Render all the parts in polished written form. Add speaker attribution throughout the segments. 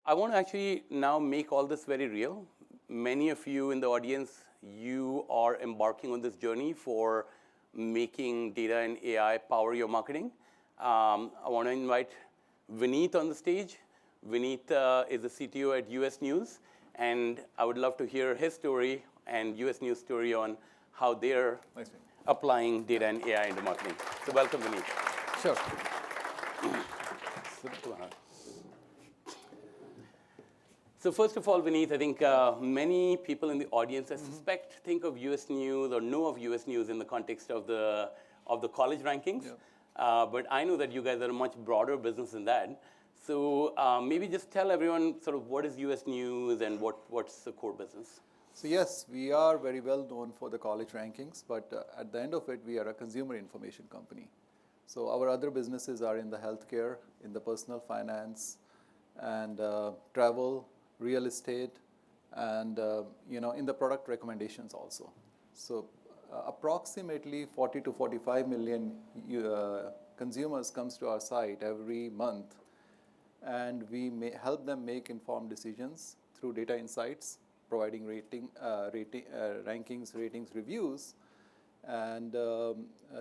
Speaker 1: I want to actually now make all this very real. Many of you in the audience, you are embarking on this journey for making data and AI power your marketing. I want to invite Vineet on the stage. Vineet is the CTO at US News, and I would love to hear his story and US News story on how they're applying data and AI into marketing. So welcome, Vineet.
Speaker 2: Sure.
Speaker 1: So first of all, Vineet, I think many people in the audience, I suspect, think of US News or know of US News in the context of the college rankings. But I know that you guys are a much broader business than that. So maybe just tell everyone sort of what is US News and what's the core business?
Speaker 2: So yes, we are very well known for the college rankings, but at the end of it, we are a consumer information company. So our other businesses are in the healthcare, in the personal finance, and travel, real estate, and in the product recommendations also. So approximately 40 to 45 million consumers comes to our site every month, and we help them make informed decisions through data insights, providing rankings, ratings, reviews, and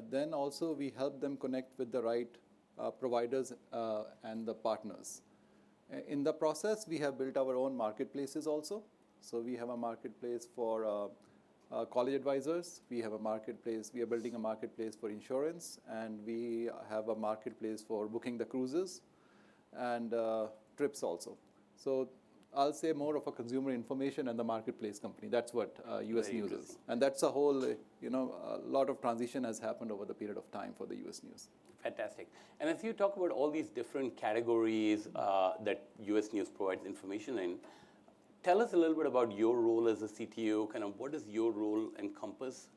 Speaker 2: then also we help them connect with the right providers and the partners. In the process, we have built our own marketplaces also. So we have a marketplace for college advisors. We have a marketplace. We are building a marketplace for insurance, and we have a marketplace for booking the cruises and trips also. So I'll say more of a consumer information and the marketplace company. That's what US News is. And that's a whole, a lot of transition has happened over the period of time for the US News.
Speaker 1: Fantastic. And as you talk about all these different categories that US News provides information in, tell us a little bit about your role as a CTO. Kind of what does your role encompass?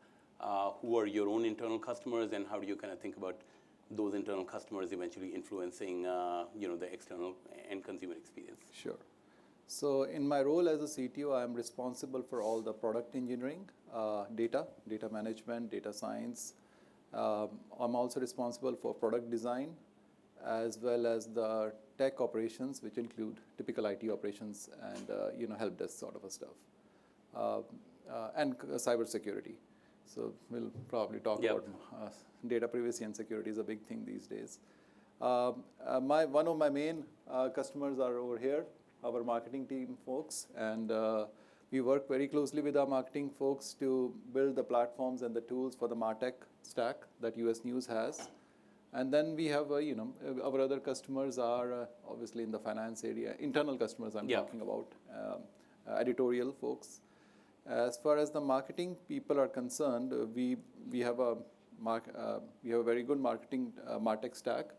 Speaker 1: Who are your own internal customers, and how do you kind of think about those internal customers eventually influencing the external and consumer experience?
Speaker 2: Sure. So in my role as a CTO, I am responsible for all the product engineering, data management, data science. I'm also responsible for product design, as well as the tech operations, which include typical IT operations and help desk sort of a stuff, and cybersecurity. So we'll probably talk about data privacy and security is a big thing these days. One of my main customers are over here, our marketing team folks, and we work very closely with our marketing folks to build the platforms and the tools for the MarTech stack that US News has. And then we have, our other customers are obviously in the finance area, internal customers I'm talking about, editorial folks. As far as the marketing people are concerned, we have a very good marketing MarTech stack,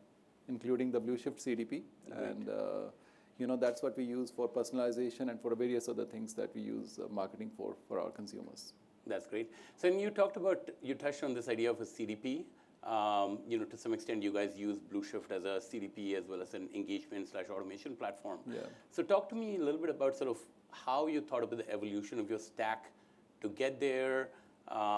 Speaker 2: including the Blue Shift CDP, and that's what we use for personalization and for various other things that we use marketing for our consumers.
Speaker 1: That's great. So you touched on this idea of a CDP. To some extent, you guys use Blue Shift as a CDP as well as an engagement/automation platform.
Speaker 2: Yeah.
Speaker 1: So talk to me a little bit about sort of how you thought about the evolution of your stack to get there.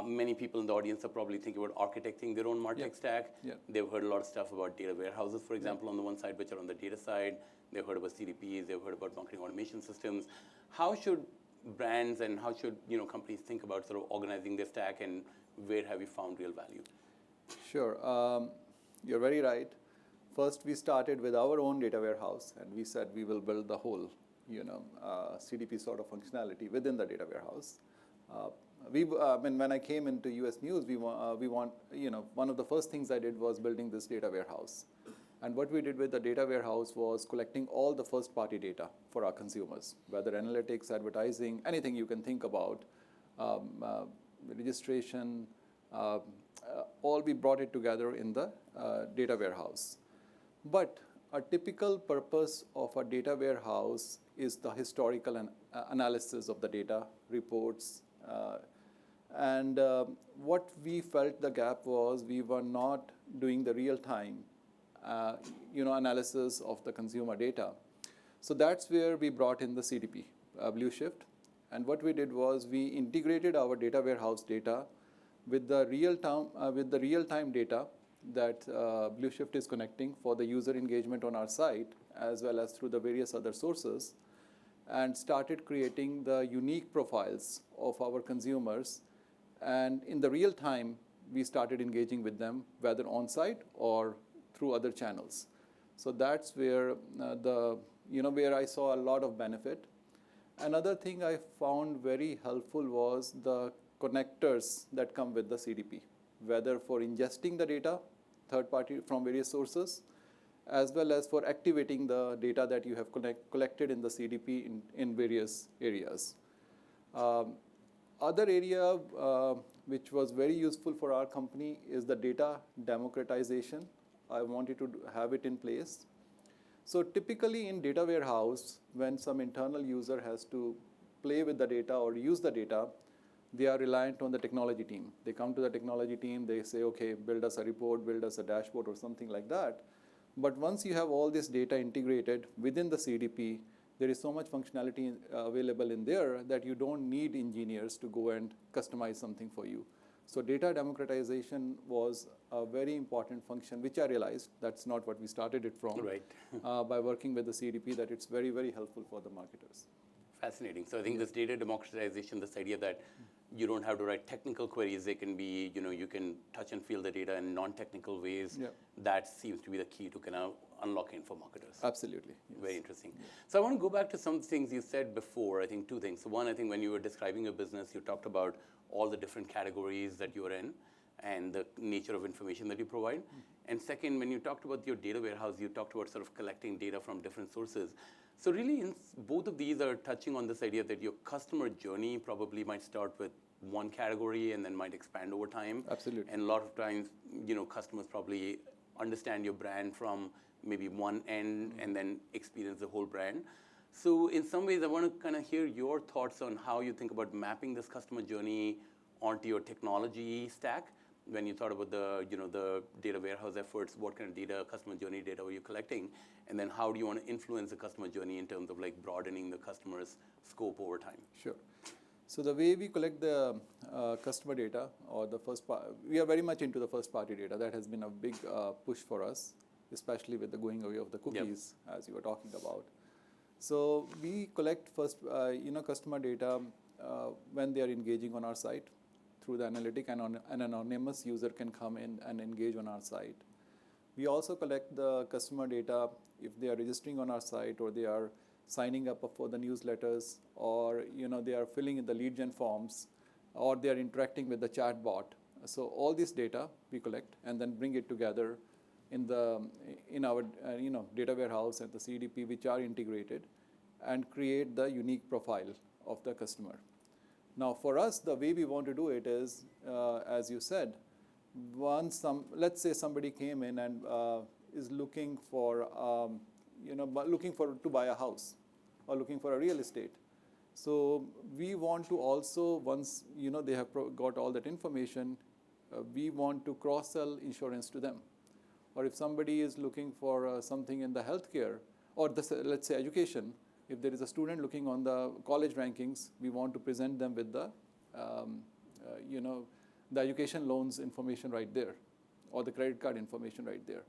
Speaker 1: Many people in the audience are probably thinking about architecting their own MarTech stack.
Speaker 2: Yeah.
Speaker 1: They've heard a lot of stuff about data warehouses, for example, on the one side, which are on the data side. They've heard about CDPs. They've heard about marketing automation systems. How should brands and how should companies think about sort of organizing their stack, and where have you found real value?
Speaker 2: Sure. You're very right. First, we started with our own data warehouse, and we said we will build the whole CDP sort of functionality within the data warehouse. When I came into US News, one of the first things I did was building this data warehouse. And what we did with the data warehouse was collecting all the first-party data for our consumers, whether analytics, advertising, anything you can think about, registration, all we brought it together in the data warehouse. But a typical purpose of a data warehouse is the historical analysis of the data, reports, and what we felt the gap was we were not doing the real-time analysis of the consumer data. So that's where we brought in the CDP, Blue Shift. And what we did was we integrated our data warehouse data with the real-time data that Blue Shift is connecting for the user engagement on our site, as well as through the various other sources, and started creating the unique profiles of our consumers. And in the real time, we started engaging with them, whether on-site or through other channels. So that's where where I saw a lot of benefit. Another thing I found very helpful was the connectors that come with the CDP, whether for ingesting the data, third party from various sources, as well as for activating the data that you have collected in the CDP in various areas. Other area which was very useful for our company is the data democratization. I wanted to have it in place. So typically in data warehouse, when some internal user has to play with the data or use the data, they are reliant on the technology team. They come to the technology team, they say, okay, build us a report, build us a dashboard or something like that. But once you have all this data integrated within the CDP, there is so much functionality available in there that you don't need engineers to go and customize something for you. So data democratization was a very important function, which I realized that's not what we started it from.
Speaker 1: Right.
Speaker 2: By working with the CDP, that it's very, very helpful for the marketers.
Speaker 1: Fascinating. So I think this data democratization, this idea that you don't have to write technical queries, they can be, you can touch and feel the data in non-technical ways.
Speaker 2: Yeah.
Speaker 1: That seems to be the key to kind of unlocking for marketers.
Speaker 2: Absolutely. Yes.
Speaker 1: Very interesting. Yeah. So I want to go back to some things you said before. I think two things. So one, I think when you were describing your business, you talked about all the different categories that you are in and the nature of information that you provide. And second, when you talked about your data warehouse, you talked about sort of collecting data from different sources. So really, both of these are touching on this idea that your customer journey probably might start with one category and then might expand over time.
Speaker 2: Absolutely.
Speaker 1: And a lot of times, customers probably understand your brand from maybe one end and then experience the whole brand. So in some ways, I want to kind of hear your thoughts on how you think about mapping this customer journey onto your technology stack. When you thought about the data warehouse efforts, what kind of data, customer journey data were you collecting? And then how do you want to influence the customer journey in terms of like broadening the customer's scope over time?
Speaker 2: Sure. So the way we collect the customer data, or the first part, we are very much into the first party data. That has been a big push for us, especially with the going away of the cookies, as you were talking about. So we collect first, customer data when they are engaging on our site through the analytic, and an anonymous user can come in and engage on our site. We also collect the customer data if they are registering on our site, or they are signing up for the newsletters, or they are filling in the lead gen forms, or they are interacting with the chat bot. So all this data we collect and then bring it together in our data warehouse and the CDP, which are integrated, and create the unique profile of the customer. Now, for us, the way we want to do it is, as you said, let's say somebody came in and is looking for to buy a house or looking for a real estate. So we want to also, once they have got all that information, we want to cross-sell insurance to them. Or if somebody is looking for something in the healthcare, or let's say education, if there is a student looking on the college rankings, we want to present them with the education loans information right there, or the credit card information right there.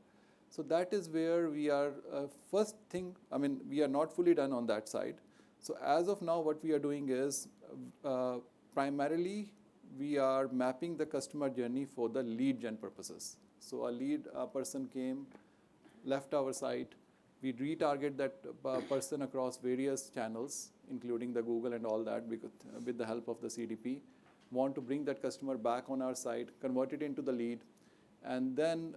Speaker 2: So that is where we are. First thing, we are not fully done on that side. So as of now, what we are doing is primarily we are mapping the customer journey for the lead gen purposes. So a person came, left our site. We retarget that person across various channels, including the Google and all that, with the help of the CDP. Want to bring that customer back on our site, convert it into the lead, and then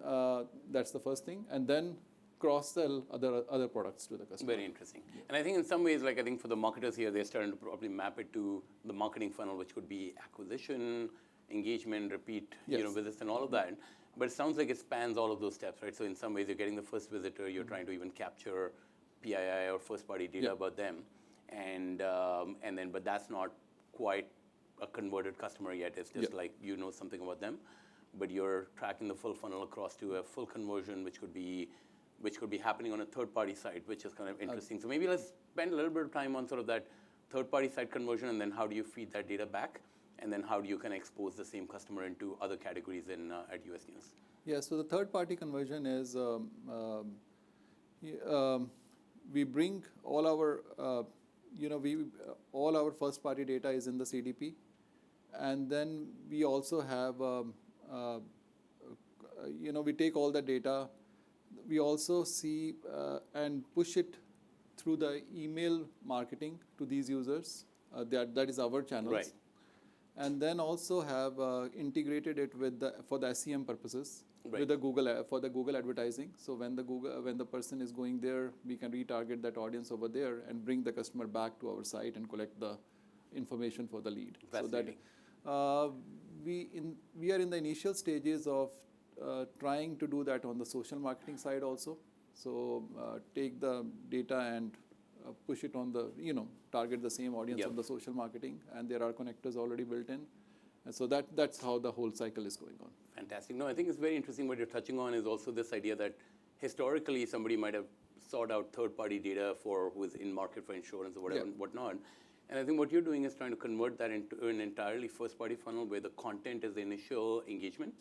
Speaker 2: that's the first thing, and then cross-sell other products to the customer.
Speaker 1: Very interesting. Yeah. And I think in some ways, I think for the marketers here, they're starting to probably map it to the marketing funnel, which could be acquisition, engagement, repeat visits, and all of that. But it sounds like it spans all of those steps, right? So in some ways, you're getting the first visitor, you're trying to even capture PII or first-party data about them, but that's not quite a converted customer yet. It's just like something about them, but you're tracking the full funnel across to a full conversion, which could be happening on a third-party site, which is kind of interesting. So maybe let's spend a little bit of time on sort of that third-party site conversion, and then how do you feed that data back? And then how do you kind of expose the same customer into other categories at US News?
Speaker 2: Yeah, so the third-party conversion is we bring all our, all our first party data is in the CDP. And then we also have, we take all the data. We also see and push it through the email marketing to these users. That is our channels.
Speaker 1: Right.
Speaker 2: And then also have integrated it with for the SEM purposes.
Speaker 1: Right.
Speaker 2: With the for the Google advertising. So when the person is going there, we can retarget that audience over there and bring the customer back to our site and collect the information for the lead. So that we are in the initial stages of trying to do that on the social marketing side also. So take the data and push it on the, target the same audience of the social marketing, and there are connectors already built in. And so that's how the whole cycle is going on.
Speaker 1: Fantastic. No, I think it's very interesting what you're touching on is also this idea that historically somebody might have sought out third-party data for who is in market for insurance or whatever and whatnot. And I think what you're doing is trying to convert that into an entirely first-party funnel where the content is the initial engagement,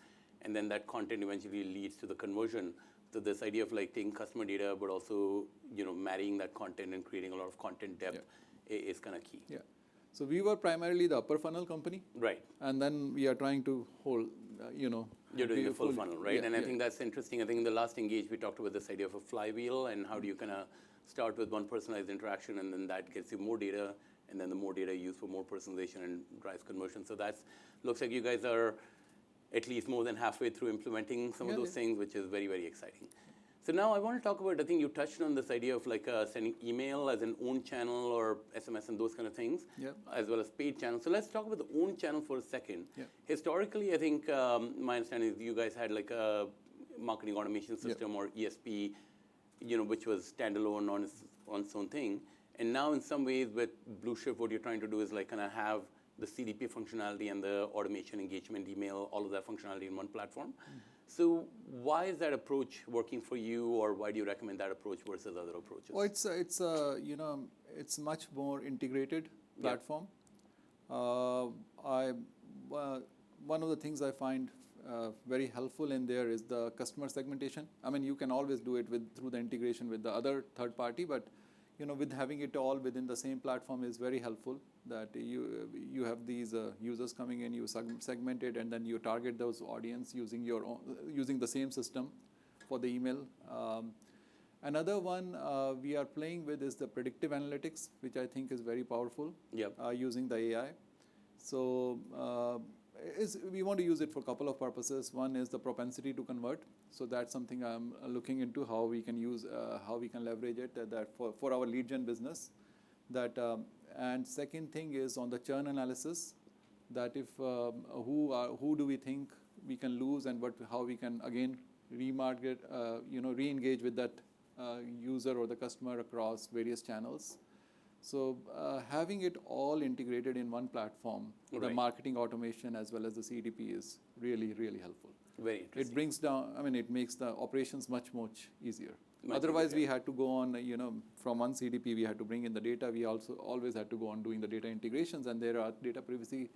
Speaker 1: and then that content eventually leads to the conversion. So this idea of like taking customer data, but also marrying that content and creating a lot of content depth is kind of key.
Speaker 2: Yeah. So we were primarily the upper funnel company.
Speaker 1: Right.
Speaker 2: And then we are trying to hold,
Speaker 1: You're doing the full funnel, right?
Speaker 2: Yeah,
Speaker 1: and I think that's interesting. I think in the last engage, we talked about this idea of a flywheel and how do you kind of start with one personalized interaction, and then that gets you more data, and then the more data you use for more personalization and drives conversion. So that looks like you guys are at least more than halfway through implementing some of those things, which is very, very exciting. So now I want to talk about, I think you touched on this idea of like sending email as an own channel or SMS and those kind of things, as well as paid channels. So let's talk about the own channel for a second. Historically, I think my understanding is you guys had like a marketing automation system or ESP, which was standalone on its own thing. And now in some ways with Blue Shift, what you're trying to do is like kind of have the CDP functionality and the automation, engagement, email, all of that functionality in one platform. So why is that approach working for you, or why do you recommend that approach versus other approaches?
Speaker 2: Well, it's much more integrated platform. One of the things I find very helpful in there is the customer segmentation. I mean, you can always do it through the integration with the other third party, but with having it all within the same platform is very helpful. That you have these users coming in, you segment it, and then you target those audience using the same system for the email. Another one we are playing with is the predictive analytics, which I think is very powerful. Using the AI. So we want to use it for a couple of purposes. One is the propensity to convert. So that's something I'm looking into, how we can use, how we can leverage it that for our lead gen business. And second thing is on the churn analysis, that if who do we think we can lose, and how we can again remarket, re-engage with that user or the customer across various channels. So having it all integrated in one platform, the marketing automation as well as the CDP is really, really helpful.
Speaker 1: Very interesting.
Speaker 2: It brings down, it makes the operations much easier. Otherwise, we had to go on, from one CDP, we had to bring in the data. We also always had to go on doing the data integrations, and there are data privacy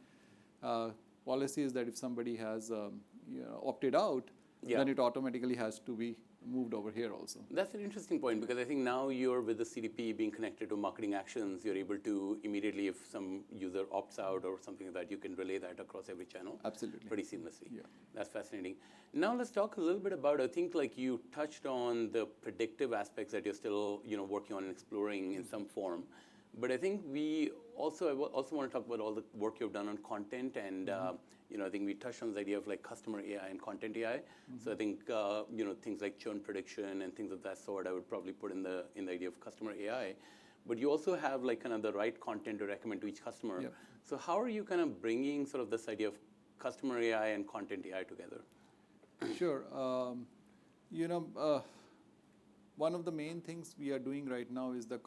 Speaker 2: policies that if somebody has opted out, then it automatically has to be moved over here also.
Speaker 1: That's an interesting point, because I think now you're with the CDP being connected to marketing actions, you're able to immediately, if some user opts out or something like that, you can relay that across every channel.
Speaker 2: Absolutely.
Speaker 1: Pretty seamlessly. That's fascinating. Now let's talk a little bit about, I think like you touched on the predictive aspects that you're still working on and exploring in some form. But I think I also want to talk about all the work you've done on content, and I think we touched on the idea of like customer AI and content AI. So I think things like churn prediction and things of that sort, I would probably put in the idea of customer AI. But you also have like kind of the right content to recommend to each customer. So how are you kind of bringing sort of this idea of customer AI and content AI together?
Speaker 2: Sure. One of the main things we are doing right now is the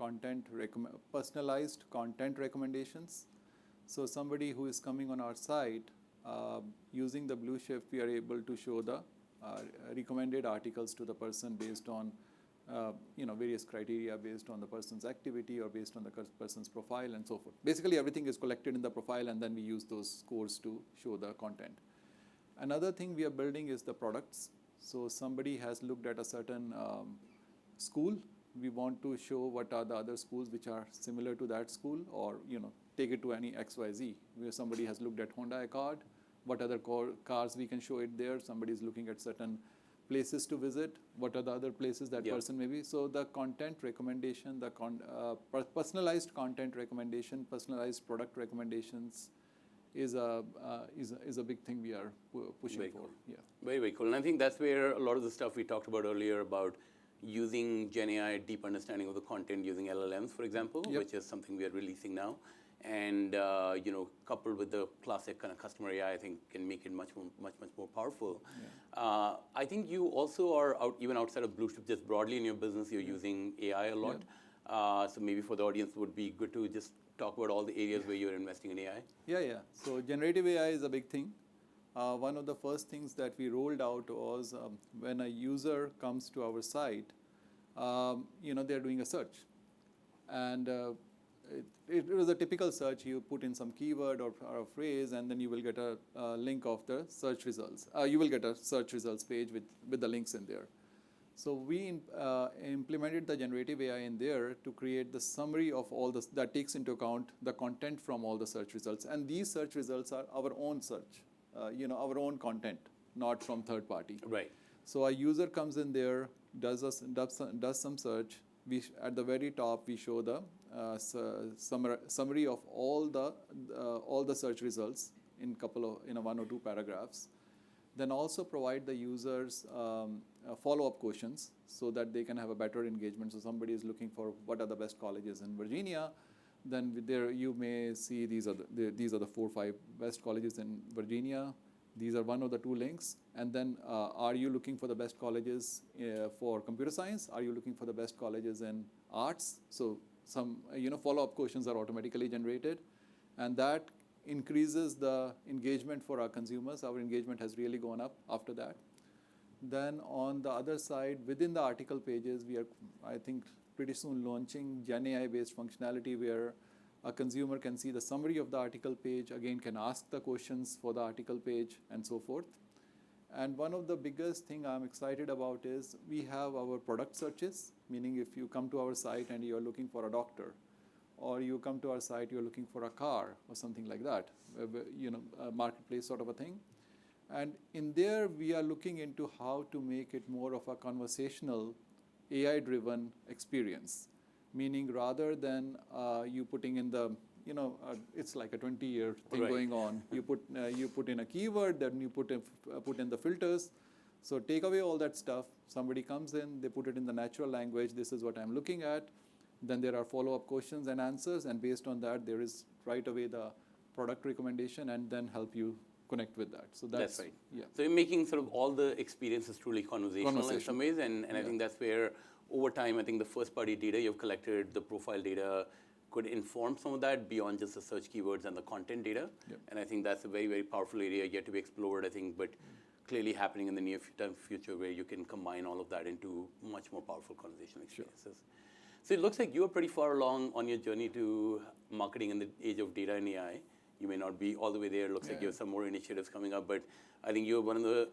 Speaker 2: personalized content recommendations. So somebody who is coming on our site, using the Blue Shift, we are able to show the recommended articles to the person based on various criteria, based on the person's activity or based on the person's profile and so forth. Basically, everything is collected in the profile, and then we use those scores to show the content. Another thing we are building is the products. So somebody has looked at a certain school, We want to show what are the other schools which are similar to that school, or take it to any XYZ where somebody has looked at Honda Accord. What other cars we can show it there? Somebody is looking at certain places to visit. What are the other places that person may be? So the content recommendation, the personalized content recommendation, personalized product recommendations is a big thing we are pushing
Speaker 1: very
Speaker 2: for.
Speaker 1: Cool.
Speaker 2: Yeah.
Speaker 1: Very, very cool. And I think that's where a lot of the stuff we talked about earlier about using Gen AI, deep understanding of the content using LLMs, for example, which is something we are releasing now. And coupled with the classic kind of customer AI, I think can make it much more powerful. Yeah. I think you also are even outside of Blueshift, just broadly in your business, you're using AI a lot. Yeah. So maybe for the audience, would be good to just talk about all the areas where you're investing in AI.
Speaker 2: Yeah. So generative AI is a big thing. One of the first things that we rolled out was when a user comes to our site, they're doing a search, and it was a typical search. You put in some keyword or a phrase, and then you will get a link of the search results. You will get a search results page with the links in there. So we implemented the generative AI in there to create the summary of all this that takes into account the content from all the search results. And these search results are our own search, our own content, not from third party.
Speaker 1: Right.
Speaker 2: So a user comes in there, does some search. At the very top, we show the summary of all the search results in one or two paragraphs. Then also provide the users follow-up questions so that they can have a better engagement. So somebody is looking for what are the best colleges in Virginia, then there you may see these are the 4 or 5 best colleges in Virginia. These are one of the 2 links. And then are you looking for the best colleges for computer science? Are you looking for the best colleges in arts? So some follow-up questions are automatically generated, and that increases the engagement for our consumers. Our engagement has really gone up after that. Then on the other side, within the article pages, we are, I think, pretty soon launching Gen AI-based functionality where a consumer can see the summary of the article page, again can ask the questions for the article page, and so forth. And one of the biggest thing I'm excited about is we have our product searches, meaning if you come to our site and you're looking for a doctor, or you come to our site, you're looking for a car or something like that, a marketplace sort of a thing. And in there, we are looking into how to make it more of a conversational, AI-driven experience. Meaning rather than you putting in the, it's like a 20-year thing going on. You put in a keyword, then you put in the filters. So take away all that stuff. Somebody comes in, they put it in the natural language. This is what I'm looking at. Then there are follow-up questions and answers, and based on that, there is right away the product recommendation, and then help you connect with that. So that's
Speaker 1: right.
Speaker 2: Yeah.
Speaker 1: So you're making sort of all the experiences truly conversational in some ways, and I think that's where over time, I think the first-party data you've collected, the profile data, could inform some of that beyond just the search keywords and the content data. Yep. And I think that's a very, very powerful area yet to be explored, I think, but clearly happening in the near future where you can combine all of that into much more powerful conversational experiences. Sure. So it looks like you're pretty far along on your journey to marketing in the age of data and AI. You may not be all the way there. It looks like you have some more initiatives coming up, but I think you're one of the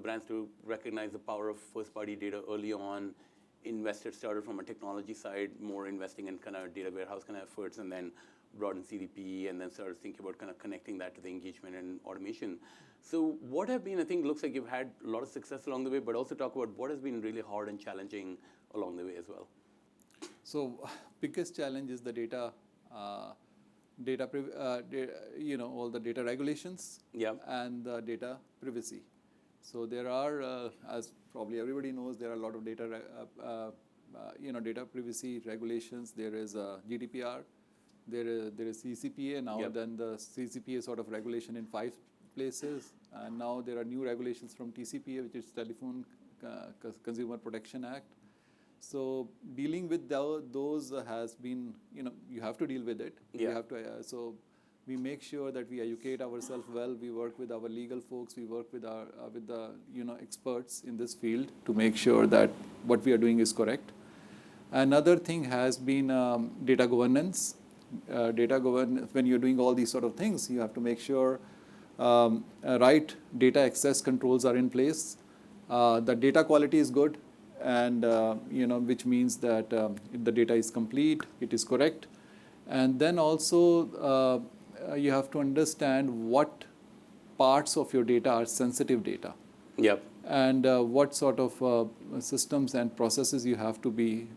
Speaker 1: brands to recognize the power of first-party data early on. Started from a technology side, more investing in kind of data warehouse kind of efforts, and then brought in CDP, and then started thinking about kind of connecting that to the engagement and automation. So what have been, I think, looks like you've had a lot of success along the way, but also talk about what has been really hard and challenging along the way as well.
Speaker 2: So biggest challenge is the data, all the data regulations, and the data privacy. So there are, as probably everybody knows, there are a lot of data privacy regulations. There is GDPR, there is CCPA now. Then the CCPA sort of regulation in 5 places, and now there are new regulations from TCPA, which is Telephone Consumer Protection Act. So dealing with those has been, you have to deal with it. You have to. So we make sure that we educate ourselves well. We work with our legal folks. We work with the experts in this field to make sure that what we are doing is correct. Another thing has been data governance. When you're doing all these sort of things, you have to make sure right data access controls are in place. The data quality is good. and which means that the data is complete, it is correct. And then also you have to understand what parts of your data are sensitive data.
Speaker 1: Yep.
Speaker 2: And what sort of systems and processes you have to be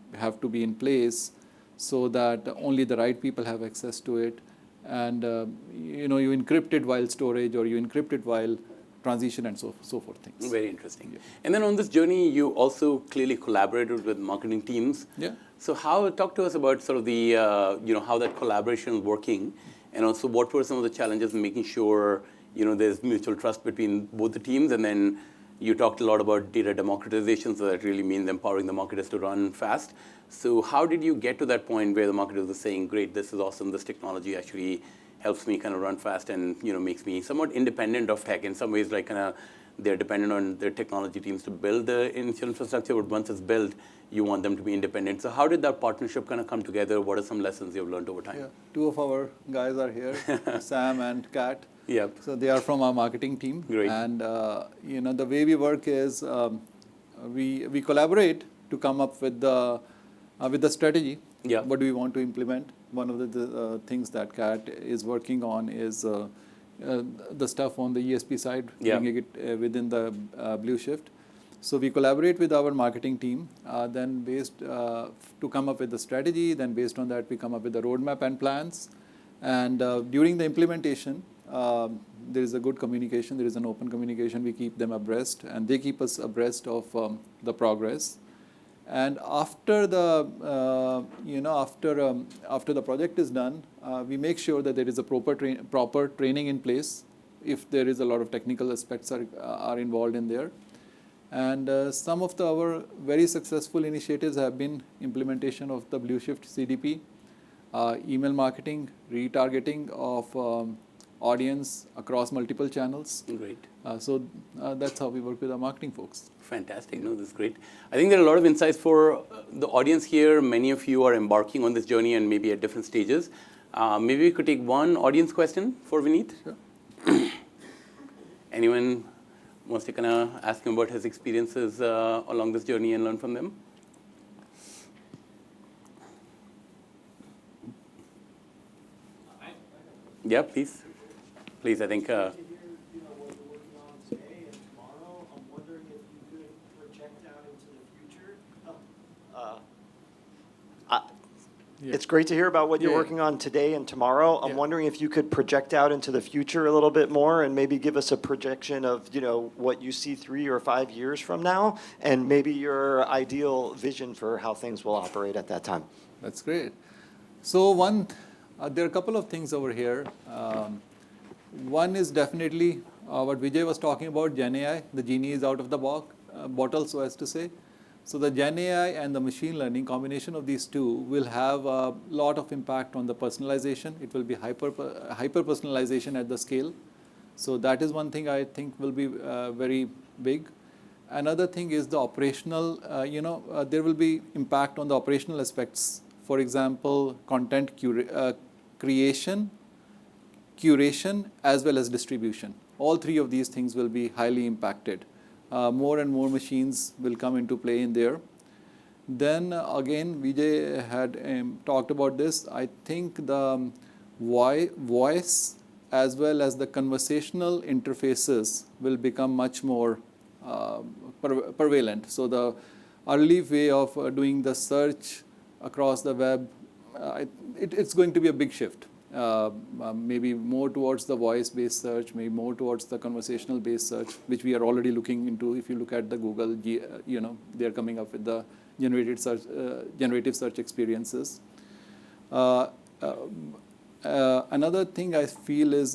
Speaker 2: in place so that only the right people have access to it. And you encrypt it while storage, or you encrypt it while transition, and so forth things.
Speaker 1: Very interesting. Yeah. And then on this journey, you also clearly collaborated with marketing teams.
Speaker 2: Yeah.
Speaker 1: So talk to us about sort of the, how that collaboration is working, and also what were some of the challenges in making sure, there's mutual trust between both the teams. And then you talked a lot about data democratization, so that really means empowering the marketers to run fast. So how did you get to that point where the marketers are saying, great, this is awesome, this technology actually helps me kind of run fast and makes me somewhat independent of tech in some ways, like kind of they're dependent on their technology teams to build the initial infrastructure, but once it's built, you want them to be independent. So how did that partnership kind of come together? What are some lessons you've learned over time?
Speaker 2: Yeah, two of our guys are here, Sam and Kat.
Speaker 1: Yep.
Speaker 2: So they are from our marketing team.
Speaker 1: Great.
Speaker 2: And the way we work is we collaborate to come up with the strategy.
Speaker 1: Yeah.
Speaker 2: What do we want to implement? One of the things that Kat is working on is the stuff on the ESP side,
Speaker 1: yeah.
Speaker 2: bringing it within the Blue Shift. So we collaborate with our marketing team, then to come up with the strategy. Then based on that, we come up with the roadmap and plans. And during the implementation, there is a good communication. There is an open communication. We keep them abreast, and they keep us abreast of the progress. And after the after the project is done, we make sure that there is a proper training in place if there is a lot of technical aspects are involved in there. And some of our very successful initiatives have been implementation of the Blue Shift CDP, email marketing, retargeting of audience across multiple channels.
Speaker 1: Great.
Speaker 2: So that's how we work with our marketing folks.
Speaker 1: Fantastic. No, this is great. I think there are a lot of insights for the audience here. Many of you are embarking on this journey and maybe at different stages. Maybe we could take one audience question for Vineet.
Speaker 2: Sure.
Speaker 1: Anyone wants to kind of ask him about his experiences along this journey and learn from them? Yeah, please. Please, I think.
Speaker 3: It's great to hear about what you're working on today and tomorrow. I'm wondering if you could project out into the future a little bit more and maybe give us a projection of, what you see 3 or 5 years from now, and maybe your ideal vision for how things will operate at that time.
Speaker 2: That's great. So there are a couple of things over here. One is definitely what Vijay was talking about, Gen AI. The genie is out of the bottle, so as to say. So the Gen AI and the machine learning, combination of these two will have a lot of impact on the personalization. It will be hyper personalization at the scale. So that is one thing I think will be very big. Another thing is the operational, there will be impact on the operational aspects. For example, content creation, curation, as well as distribution. All three of these things will be highly impacted. More and more machines will come into play in there. Then again, Vijay had talked about this. I think the voice as well as the conversational interfaces will become much more prevalent. So the early way of doing the search across the web, it's going to be a big shift. Maybe more towards the voice-based search, maybe more towards the conversational-based search, which we are already looking into. If you look at the Google, they're coming up with the generative search experiences. Another thing I feel is,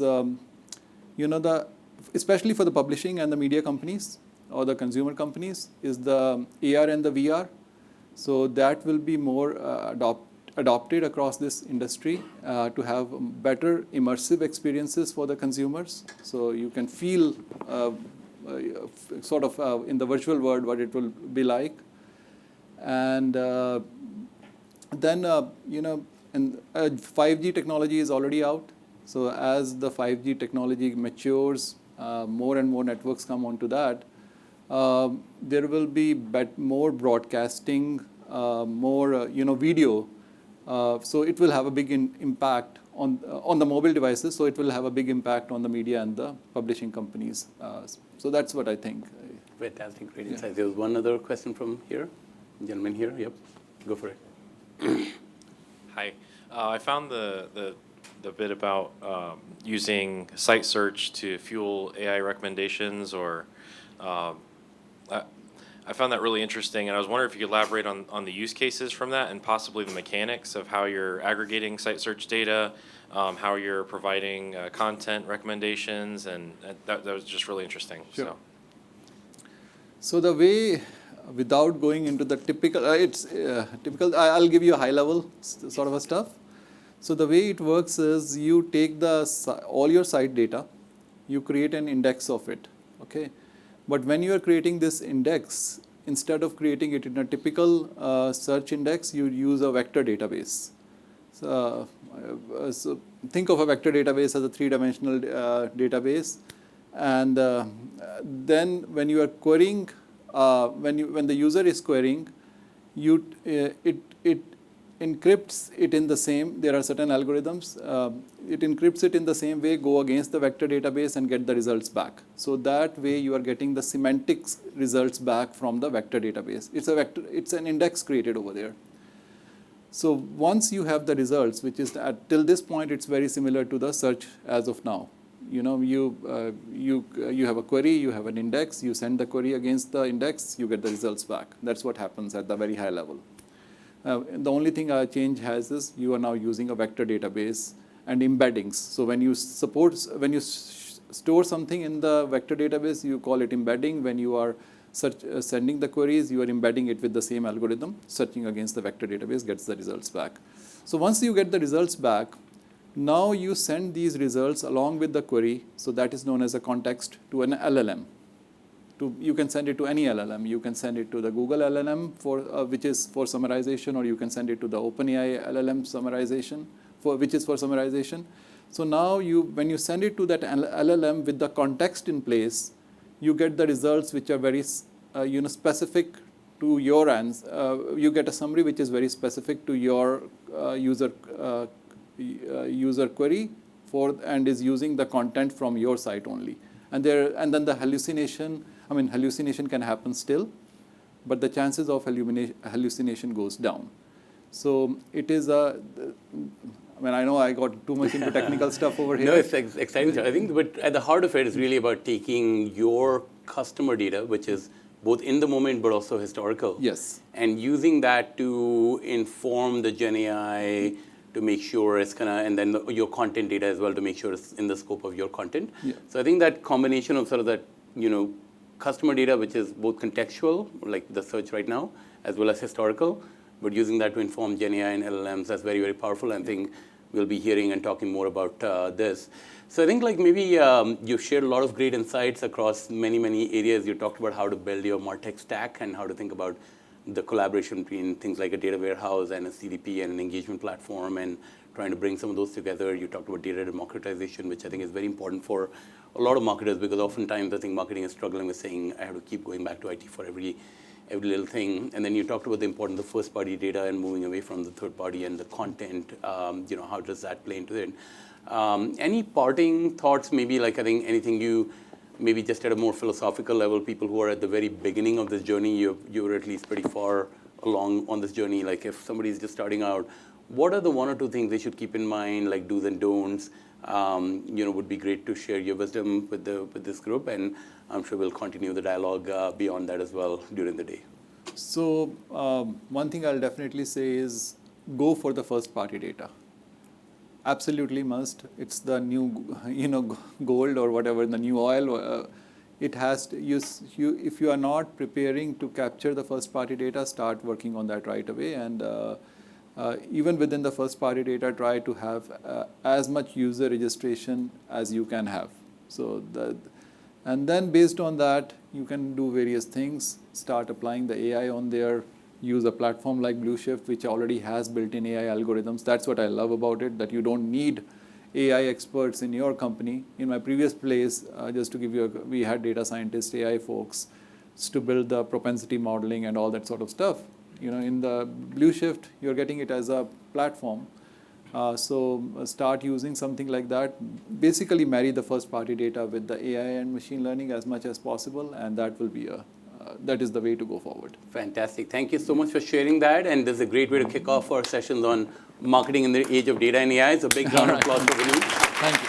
Speaker 2: especially for the publishing and the media companies or the consumer companies, is the AR and the VR. So that will be more adopted across this industry to have better immersive experiences for the consumers. So you can feel sort of in the virtual world what it will be like. And then, and 5G technology is already out. So as the 5G technology matures, more and more networks come onto that. There will be more broadcasting, more video. So it will have a big impact on the mobile devices. So it will have a big impact on the media and the publishing companies. So that's what I think.
Speaker 1: Fantastic, great insights. There was one other question from here, gentleman here. Yep, go for it.
Speaker 4: Hi, I found the bit about using site search to fuel AI recommendations, or I found that really interesting, and I was wondering if you could elaborate on the use cases from that and possibly the mechanics of how you're aggregating site search data, how you're providing content recommendations, and that was just really interesting.
Speaker 2: Sure. So the way, without going into the typical, typical. I'll give you a high level sort of a stuff. So the way it works is you take all your site data, you create an index of it, okay? But when you are creating this index, instead of creating it in a typical search index, you use a vector database. So think of a vector database as a three-dimensional database. And then when you are querying, when the user is querying, it encrypts it in the same. There are certain algorithms. It encrypts it in the same way, go against the vector database and get the results back. So that way you are getting the semantics results back from the vector database. It's a vector. It's an index created over there. So once you have the results, which is till this point, it's very similar to the search as of now. You have a query, you have an index, you send the query against the index, you get the results back. That's what happens at the very high level. The only thing a change has is you are now using a vector database and embeddings. So when you store something in the vector database, you call it embedding. When you are sending the queries, you are embedding it with the same algorithm, searching against the vector database, gets the results back. So once you get the results back, now you send these results along with the query, so that is known as a context, to an LLM. You can send it to any LLM. You can send it to the Google LLM which is for summarization, or you can send it to the OpenAI LLM summarization, which is for summarization. So now when you send it to that LLM with the context in place, you get the results which are very specific to your answer. You get a summary which is very specific to your user query and is using the content from your site only. And then the hallucination can happen still, but the chances of hallucination goes down. So it is I know I got too much into technical stuff over here.
Speaker 1: No, it's exciting. I think, but at the heart of it is really about taking your customer data, which is both in the moment but also historical.
Speaker 2: Yes.
Speaker 1: And using that to inform the Gen AI to make sure it's and then your content data as well to make sure it's in the scope of your content.
Speaker 2: Yeah.
Speaker 1: So I think that combination of sort of that, customer data, which is both contextual, like the search right now, as well as historical, but using that to inform Gen AI and LLMs, that's very, very powerful. I think we'll be hearing and talking more about this. So I think like maybe you've shared a lot of great insights across many, many areas. You talked about how to build your MarTech stack and how to think about the collaboration between things like a data warehouse and a CDP and an engagement platform, and trying to bring some of those together. You talked about data democratization, which I think is very important for a lot of marketers, because oftentimes I think marketing is struggling with saying, I have to keep going back to IT for every little thing. And then you talked about the importance of first-party data and moving away from the third-party and the content. How does that play into it? Any parting thoughts, maybe like I think anything you, maybe just at a more philosophical level, people who are at the very beginning of this journey, you're at least pretty far along on this journey. Like if somebody's just starting out, what are the one or two things they should keep in mind, like do's and don'ts? Would be great to share your wisdom with this group, and I'm sure we'll continue the dialogue beyond that as well during the day.
Speaker 2: So one thing I'll definitely say is go for the first party data. Absolutely must. It's the new, gold or whatever, the new oil. It has to if you are not preparing to capture the first party data, start working on that right away. And even within the first party data, try to have as much user registration as you can have. And then based on that, you can do various things. Start applying the AI on there. Use a platform like Blueshift, which already has built-in AI algorithms. That's what I love about it, that you don't need AI experts in your company. In my previous place, just to give you we had data scientists, AI folks. to build the propensity modeling and all that sort of stuff. In the Blue Shift, you're getting it as a platform. So start using something like that. Basically marry the first party data with the AI and machine learning as much as possible, and that will be that is the way to go forward.
Speaker 1: Fantastic. Thank you so much for sharing that. And this is a great way to kick off our sessions on marketing in the age of data and AI. So big round of applause for Vineet.
Speaker 2: Thank you.